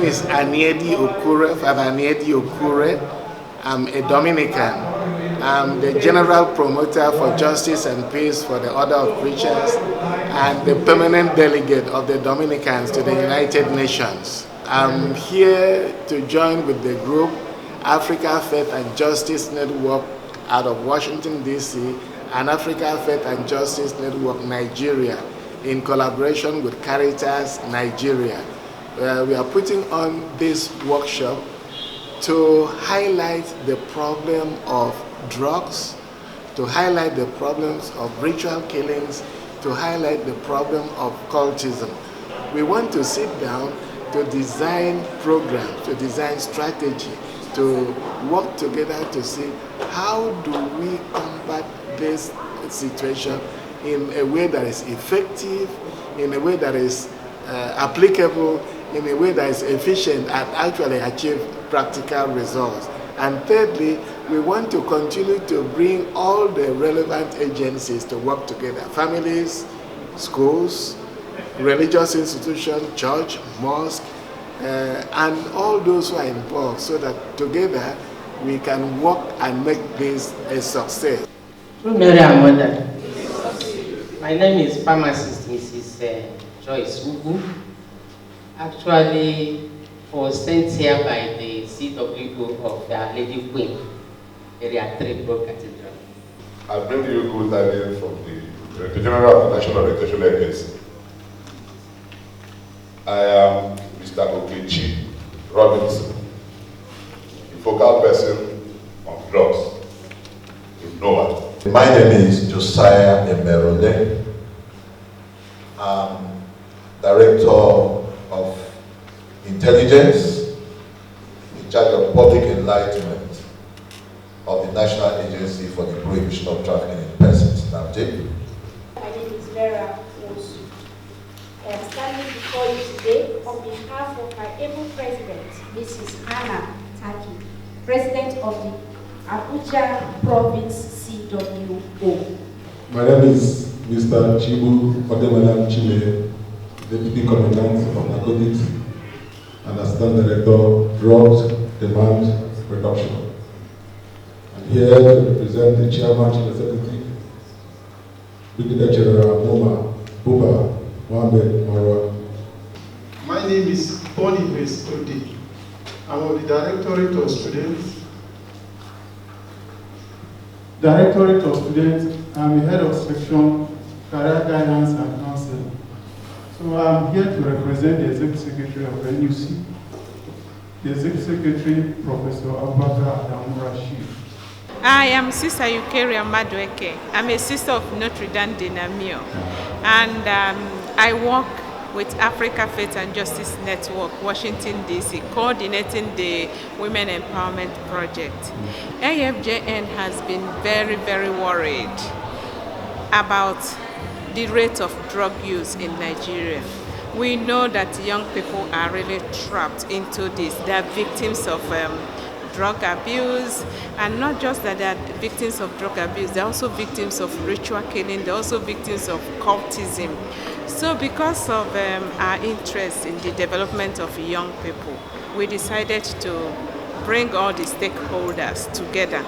is Aniedi Okure, Father Aniedi Okure. I'm a Dominican. I'm the General Promoter for Justice and Peace for the Order of Preachers and the Permanent Delegate of the Dominicans to the United Nations. I'm here to join with the group Africa Faith and Justice Network out of Washington, D.C. and Africa Faith and Justice Network Nigeria in collaboration with Caritas Nigeria. We are putting on this workshop to highlight the problem of drugs, to highlight the problems of ritual killings, to highlight the problem of cultism. We want to sit down to design programs, to design strategy, to work together to see how do we combat this situation in a way that is effective, in a way that is applicable, in a way that is efficient and actually achieve practical results. And thirdly, we want to continue to bring all the relevant agencies to work together, families, schools, religious institutions, church, mosque, and all those who are involved so that together we can work and make this a success. My name is pharmacist Mrs. Joyce Ugu. Actually, was sent here by the CWO of Lady Queen, Area 3 Broad Cathedral. I bring you good ideas from the General National Education Agency. I am Mr. Okechi Robinson, the focal person on drugs in NOAA. My name is Josiah Emerole. I'm Director of Intelligence in charge of public enlightenment of the National Agency for the Prohibition of Trafficking in Persons, NAPTIP. My name is Vera Osu. I am standing before you today on behalf of my able president, Mrs. Anna Taki, President of the Abuja Province CWO. My name is Mr. Chibu Odemanam Chile, Deputy Commandant of Narcotics and Assistant Director, Drugs Demand Reduction. I'm here to represent the Chairman, Chief Executive, Brigadier General Moma Buba Mohamed Marwa. My name is Boniface Odi. I'm of the Directorate of Students. I'm the head of section Career Guidance and Counseling. So I'm here to represent the Executive Secretary of NUC, the Executive Secretary, Professor Abubakar Adamu Rashid. I am Sister Eukaria Madweke. I'm a sister of Notre Dame Catholic and I work with Africa Faith and Justice Network, Washington, D.C., coordinating the Women Empowerment Project. AFJN has been very, very worried about the rate of drug use in Nigeria. We know that young people are really trapped into this. They are victims of drug abuse, and not just that they are victims of drug abuse, they're also victims of ritual killing, they're also victims of cultism. So because of our interest in the development of young people, we decided to bring all the stakeholders together,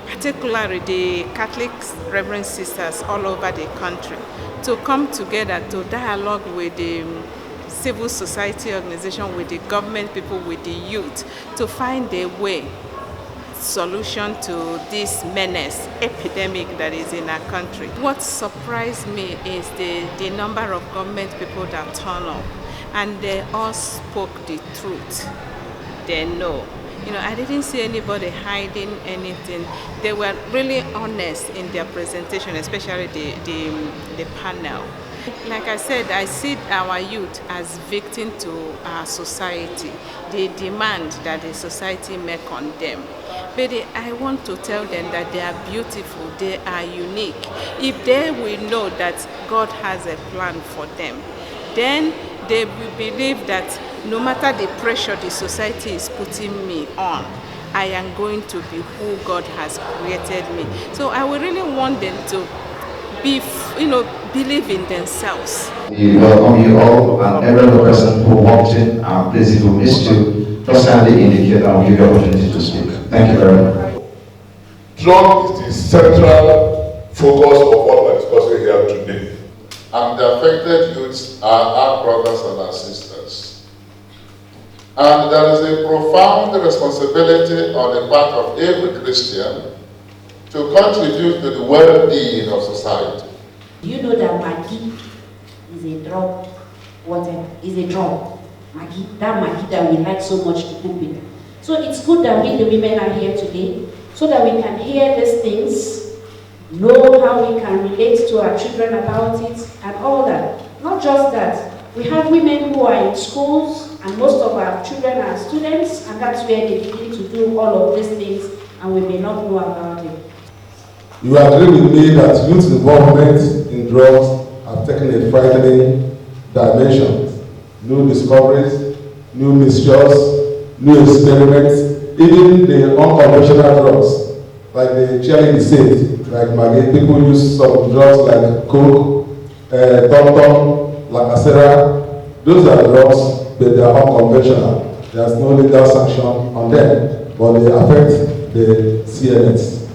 particularly the Catholic Reverend Sisters all over the country, to come together to dialogue with the civil society organization, with the government people, with the youth, to find a way, solution to this menace, epidemic that is in our country. What surprised me is the number of government people that turn up, and they all spoke the truth. They know. You know, I didn't see anybody hiding anything. They were really honest in their presentation, especially the panel. Like I said, I see our youth as victim to our society. They demand that the society make on them. But I want to tell them that they are beautiful, they are unique. If they will know that God has a plan for them, then they will believe that no matter the pressure the society is putting me on, I am going to be who God has created me. So I would really want them to believe in themselves. We welcome you all, and every other person who walked in, and please, if we missed you, just kindly indicate and we'll give you opportunity to speak. Thank you very much. Drug is the central focus of what we're discussing here today. And the affected youths are our brothers and our sisters. And there is a profound responsibility on the part of every Christian to contribute to the well-being of society. You know that Maggi is a drug, is a drug. Maggi, that Maggi that we like so much to cook with. So it's good that we, the women, are here today, so that we can hear these things, know how we can relate to our children about it, and all that. Not just that, we have women who are in schools, and most of our children are students, and that's where they begin to do all of these things, and we may not know about it. You agree with me that youth involvement in drugs have taken a frightening dimension. New discoveries, new mixtures, new experiments, even the unconventional drugs, like the Charlie said, like Maggie, people use some drugs like Coke, Tom-Tom, Lacacera. Those are drugs, but they are unconventional. There's no legal sanction on them, but they affect the CNS.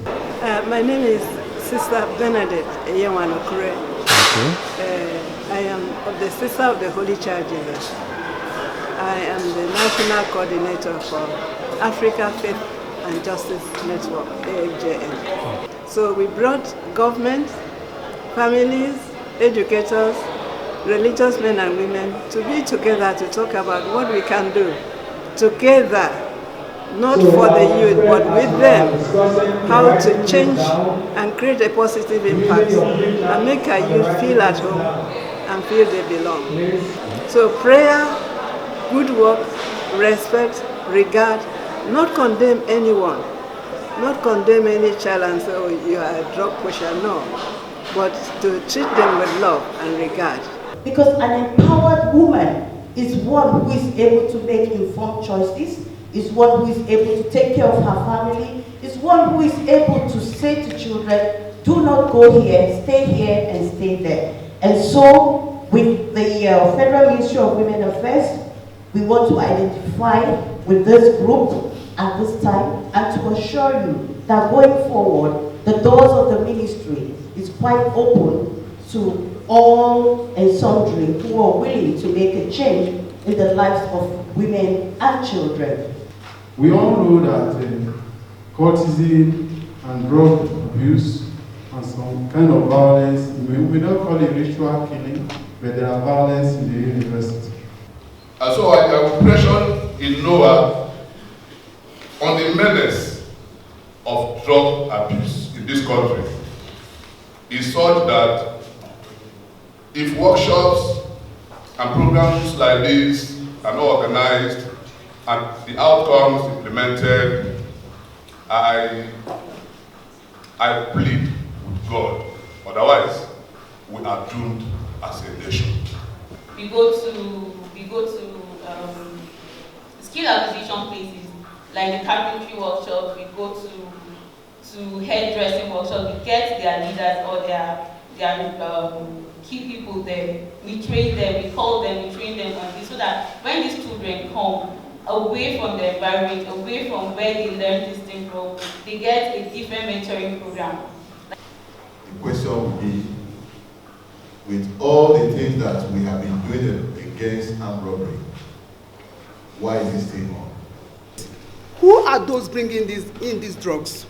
My name is Sister Bernadette Eyewanokure. I am the Sister of the Holy Child Jesus. I am the National Coordinator for Africa Faith and Justice Network, AFJN. So we brought government, families, educators, religious men and women to be together to talk about what we can do together, not for the youth, but with them, how to change and create a positive impact and make our youth feel at home and feel they belong. So prayer, good work, respect, regard, not condemn anyone, not condemn any child and say, oh, you are a drug pusher, no, but to treat them with love and regard. Because an empowered woman is one who is able to make informed choices, is one who is able to take care of her family, is one who is able to say to children, do not go here, stay here and stay there. And so, with the Federal Ministry of Women Affairs, we want to identify with this group at this time and to assure you that going forward, the doors of the ministry is quite open to all and sundry who are willing to make a change in the lives of women and children. We all know that cultism and drug abuse and some kind of violence, we don't call it ritual killing, but there are violence in the university. And so our impression in Noah on the menace of drug abuse in this country is such that if workshops and programs like this are not organized and the outcomes implemented, I plead with God. Otherwise, we are doomed as a nation. We go to skill acquisition places like the carpentry workshops. We go to hairdressing workshops. We get their leaders or their key people there. We train them. We call them. We train them on this so that when these children come away from the environment, away from where they learn this thing from, they get a different mentoring program. The question would be, with all the things that we have been doing against armed robbery, why is this thing on? Who are those bringing these drugs?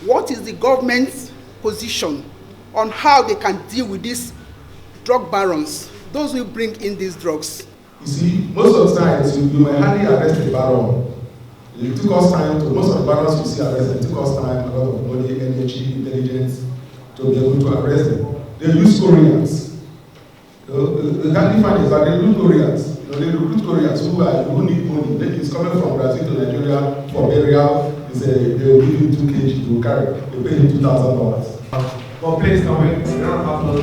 What is the government's position on how they can deal with these drug barons, those who bring in these drugs? You see, most of the times, you may hardly arrest a baron. It took us time to, most of the barons you see arrested, it took us time, a lot of money, energy, intelligence, to be able to arrest them. They use Koreans. The hardly find is that they recruit Koreans. They recruit Koreans who need money. Maybe it's coming from Brazil to Nigeria for burial. They will give you 2 kg to carry. They pay him $2,000. But please, can we round of applause